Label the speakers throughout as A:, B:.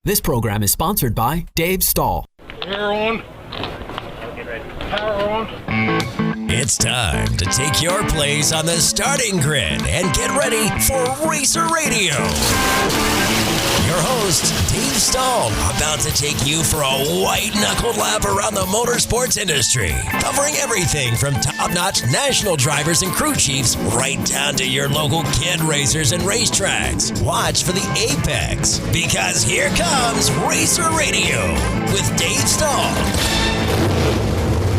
A: This program is sponsored by Dave Stahl.
B: Power on. Power on.
C: It's time to take your place on the starting grid and get ready for Racer Radio. Your host, Dave Stahl, about to take you for a white-knuckled lap around the motorsports industry, covering everything from top-notch national drivers and crew chiefs right down to your local kid racers and racetracks. Watch for the apex, because here comes Racer Radio with Dave Stahl.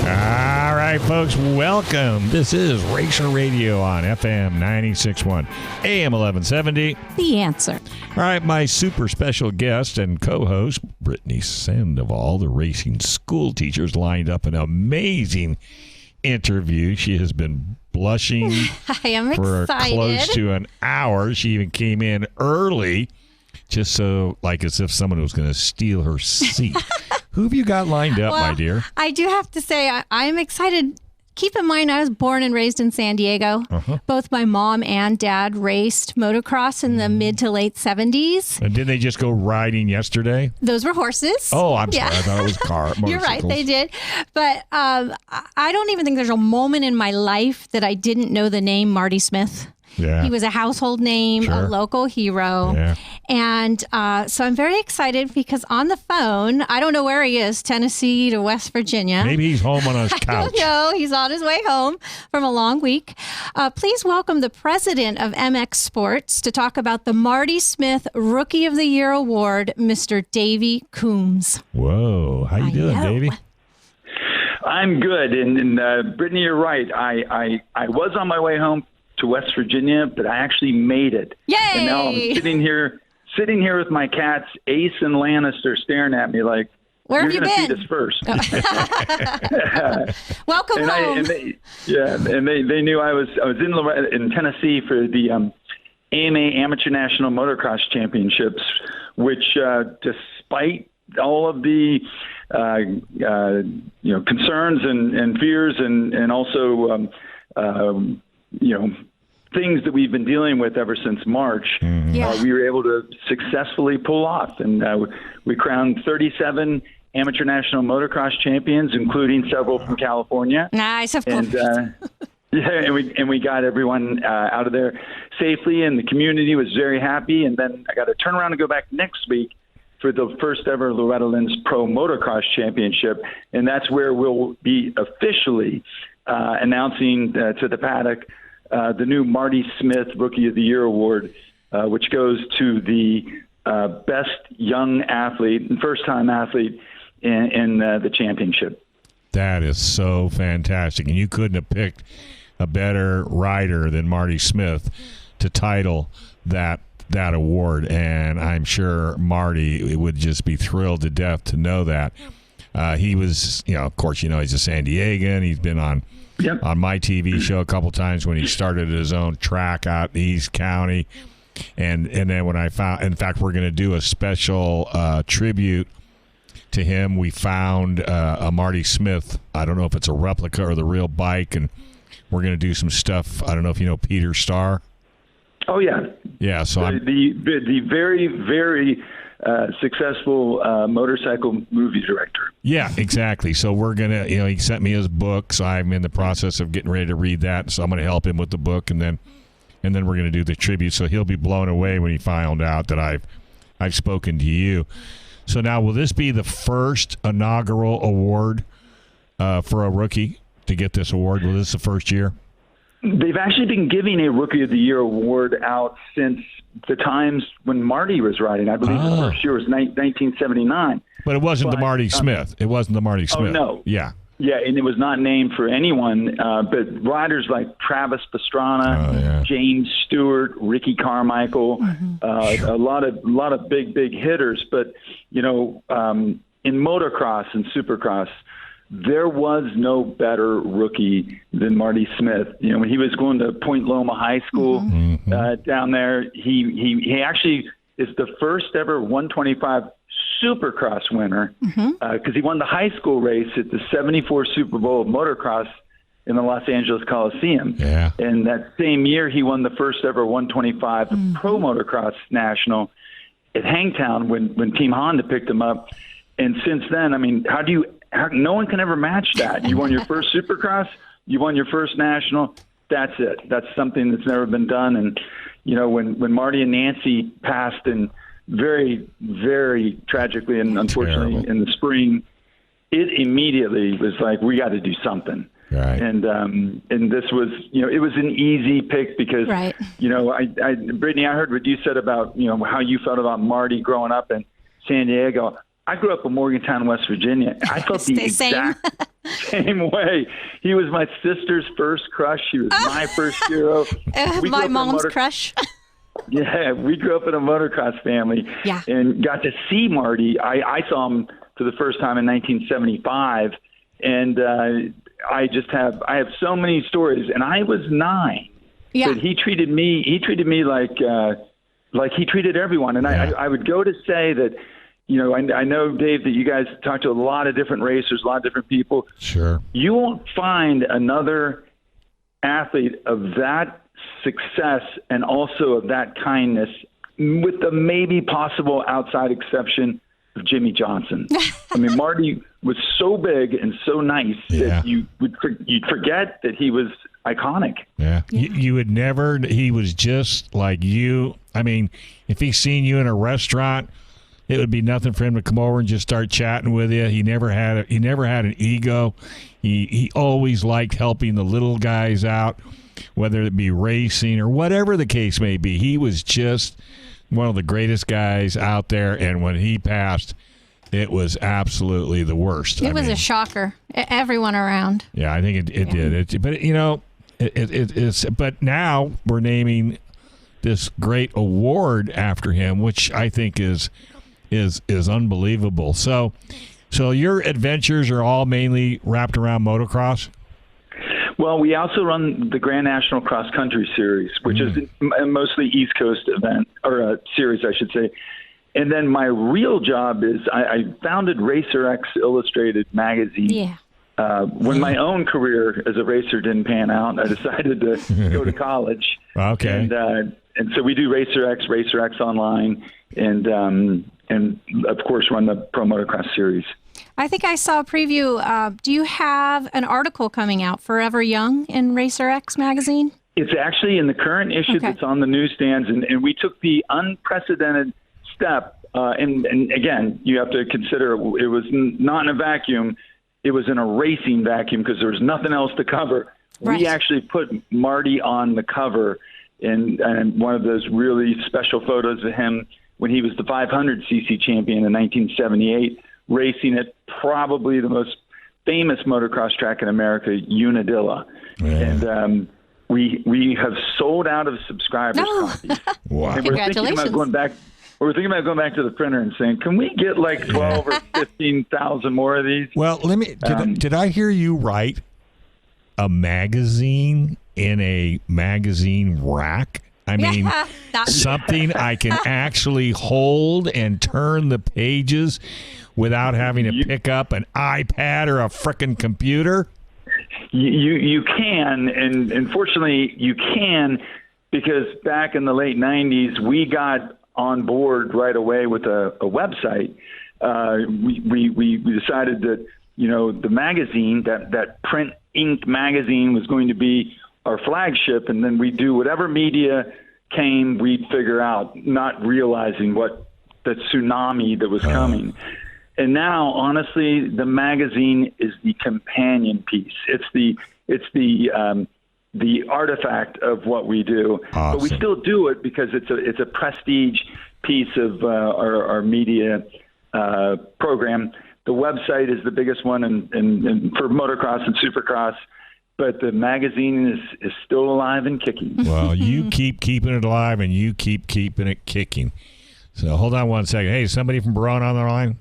D: All right, folks, welcome. This is Racer Radio on FM 96.1, AM 1170.
E: The Answer.
D: All right, my super special guest and co-host, Britney Sandoval, the racing school teacher's lined up an amazing interview. She has been blushing
E: I am
D: for
E: excited.
D: Close to an hour. She even came in early, just so, like as if someone was going to steal her seat. Who have you got lined up, my dear?
E: I do have to say, I'm excited. Keep in mind, I was born and raised in San Diego. Both my mom and dad raced motocross in the mid to late 70s.
D: And didn't they just go riding yesterday?
E: Those were horses.
D: Oh, I'm sorry. I thought it was motorcycles.
E: You're right, they did. But I don't even think there's a moment in my life that I didn't know the name Marty Smith.
D: Yeah.
E: He was a household name, a local hero. Yeah. And so I'm very excited because on the phone, I don't know where he is, Tennessee to West Virginia.
D: Maybe he's home on his couch.
E: I don't know. He's on his way home from a long week. Please welcome the president of MX Sports to talk about the Marty Smith Rookie of the Year Award, Mr. Davey Coombs.
D: Whoa. How you doing, Davey?
F: I'm good. And Brittany, you're right. I was on my way home to West Virginia, but I actually made it.
E: Yay!
F: And now I'm sitting here with my cats, Ace and Lannister, staring at me like,
E: where have you been?
F: You're going to feed us first.
E: Welcome home.
F: They knew I was in Tennessee for the AMA Amateur National Motocross Championships, which despite all of the concerns and fears and also things that we've been dealing with ever since March, we were able to successfully pull off. And we crowned 37 amateur national motocross champions, including several from California.
E: Nice, of course.
F: And we got everyone out of there safely, and the community was very happy. And then I got to turn around and go back next week for the first ever Loretta Lynn's Pro Motocross Championship. And that's where we'll be officially announcing to the paddock the new Marty Smith Rookie of the Year Award, which goes to the best young athlete and first-time athlete in the championship.
D: That is so fantastic. And you couldn't have picked a better rider than Marty Smith to title that award. And I'm sure Marty would just be thrilled to death to know that. He was, of course, he's a San Diegan. He's been on my TV show a couple times when he started his own track out in East County. And then when I found, in fact, we're going to do a special tribute to him. We found a Marty Smith. I don't know if it's a replica or the real bike, and we're going to do some stuff. I don't know if you know Peter Starr.
F: Oh, yeah.
D: Yeah, so
F: the very, very successful motorcycle movie director.
D: Yeah, exactly. So we're going to, he sent me his book, so I'm in the process of getting ready to read that. So I'm going to help him with the book, and then we're going to do the tribute. So he'll be blown away when he found out that I've spoken to you. So now, will this be the first inaugural award for a rookie to get this award? Will this the first year?
F: They've actually been giving a Rookie of the Year award out since the times when Marty was riding. I believe the first year was 1979.
D: But it wasn't the Marty Smith. It wasn't the Marty Smith.
F: Oh, no.
D: Yeah.
F: Yeah, and it was not named for anyone, but riders like Travis Pastrana, James Stewart, Ricky Carmichael, a lot of big hitters. But in motocross and supercross, there was no better rookie than Marty Smith. When he was going to Point Loma High School down there, he actually is the first ever 125 Supercross winner because he won the high school race at the 74 Super Bowl of motocross in the Los Angeles Coliseum. Yeah. And that same year, he won the first ever 125 Pro Motocross National. at Hangtown when Team Honda picked him up. And since then, I mean, no one can ever match that. You won your first Supercross, you won your first national. That's it. That's something that's never been done. And, when Marty and Nancy passed, and very, very tragically and unfortunately in the spring, it immediately was like, we got to do something.
D: Right.
F: And this was, it was an easy pick because,
E: right.
F: Brittany, I heard what you said about, how you felt about Marty growing up in San Diego. I grew up in Morgantown, West Virginia. I felt the exact same way. He was my sister's first crush. He was my first hero.
E: My mom's crush.
F: Yeah, we grew up in a motocross family and got to see Marty. I saw him for the first time in 1975, and I have so many stories. And I was 9, but he treated me like he treated everyone. And I would go to say that. I know, Dave, that you guys talk to a lot of different racers, a lot of different people.
D: Sure.
F: You won't find another athlete of that success and also of that kindness, with the maybe possible outside exception of Jimmy Johnson. I mean, Marty was so big and so nice that you'd forget that he was iconic.
D: Yeah. You would never, he was just like you. I mean, if he seen you in a restaurant, it would be nothing for him to come over and just start chatting with you. He never had an ego. He always liked helping the little guys out, whether it be racing or whatever the case may be. He was just one of the greatest guys out there, and when he passed, it was absolutely the worst.
E: It was a shocker. Everyone around.
D: Yeah, I think it did. But it's. But now we're naming this great award after him, which I think is unbelievable. So your adventures are all mainly wrapped around motocross?
F: Well, we also run the Grand National Cross Country Series, which is a mostly East Coast event, or a series, I should say. And then my real job is I founded Racer X Illustrated magazine.
E: Yeah.
F: When my own career as a racer didn't pan out, I decided to go to college.
D: Okay.
F: And so we do Racer X Online, and of course run the Pro Motocross Series.
E: I think I saw a preview. Do you have an article coming out, Forever Young, in Racer X magazine?
F: It's actually in the current issue that's on the newsstands, and we took the unprecedented step. And again, you have to consider it was not in a vacuum. It was in a racing vacuum because there was nothing else to cover. Right. We actually put Marty on the cover, and one of those really special photos of him when he was the 500cc champion in 1978, racing at probably the most famous motocross track in America, Unadilla. Yeah. And we have sold out of subscribers. Copies.
D: Wow.
F: And we're thinking about going back to the printer and saying, can we get like 12 or 15,000 more of these?
D: Well, did I hear you right? A magazine in a magazine rack? I mean, something I can actually hold and turn the pages without having to pick up an iPad or a frickin' computer?
F: You can, and unfortunately you can, because back in the late 90s, we got on board right away with a website. We decided that, the magazine, that print ink magazine was going to be our flagship, and then we'd do whatever media came, we'd figure out, not realizing what the tsunami that was coming. And now, honestly, the magazine is the companion piece. It's the artifact of what we do. Awesome. But we still do it because it's a prestige piece of our media program. The website is the biggest one and for motocross and supercross. But the magazine is still alive and kicking.
D: Well, you keep keeping it alive, and you keep keeping it kicking. So hold on one second. Hey, somebody from Braun on the line?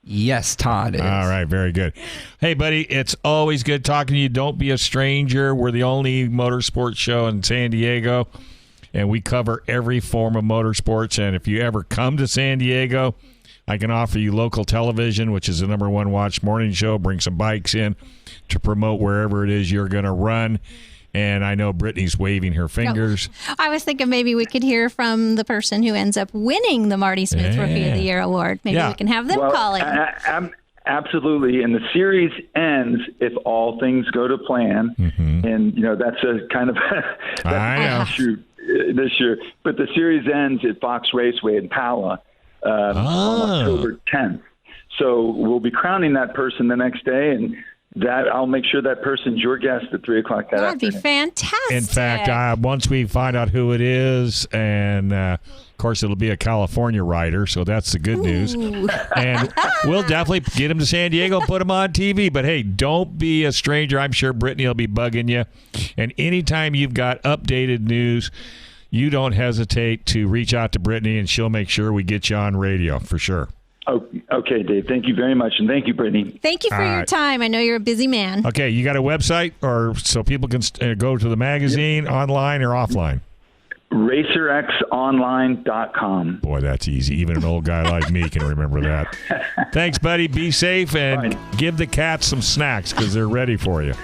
B: Yes, Todd is.
D: All right, very good. Hey, buddy, it's always good talking to you. Don't be a stranger. We're the only motorsports show in San Diego, and we cover every form of motorsports. And if you ever come to San Diego, I can offer you local television, which is the #1 watch morning show. Bring some bikes in to promote wherever it is you're going to run. And I know Britney's waving her fingers.
E: I was thinking maybe we could hear from the person who ends up winning the Marty Smith Rookie of the Year award. Maybe we can have them call in.
F: Absolutely. And the series ends if all things go to plan. And, that's a kind of issue this year. But the series ends at Fox Raceway in Pala on October 10th. So we'll be crowning that person the next day, and I'll make sure that person's your guest at 3 o'clock that
E: That'd
F: afternoon.
E: be fantastic.
D: In fact, once we find out who it is, and of course it'll be a California rider, so that's the good news. And we'll definitely get him to San Diego and put him on TV. But hey, don't be a stranger. I'm sure Britney will be bugging you. And anytime you've got updated news, you don't hesitate to reach out to Britney, and she'll make sure we get you on radio for sure.
F: Oh, okay, Dave. Thank you very much, and thank you, Britney.
E: Thank you for your time. I know you're a busy man.
D: Okay, you got a website, or so people can go to the magazine online or offline?
F: RacerXOnline.com.
D: Boy, that's easy. Even an old guy like me can remember that. Thanks, buddy. Be safe, and give the cats some snacks because they're ready for you.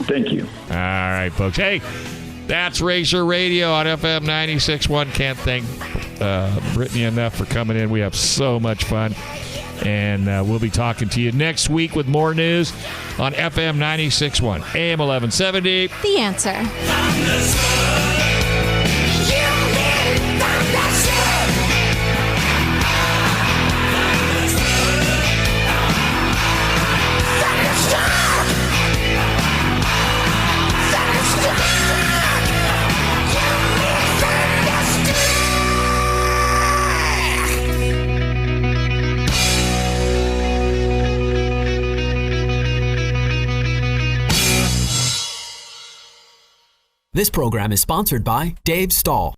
F: Thank you.
D: All right, folks. Hey, that's Racer Radio on FM 96.1. Can't thank Britney enough for coming in. We have so much fun. And we'll be talking to you next week with more news on FM 96.1, AM 1170.
E: The Answer.
A: This program is sponsored by Dave Stahl.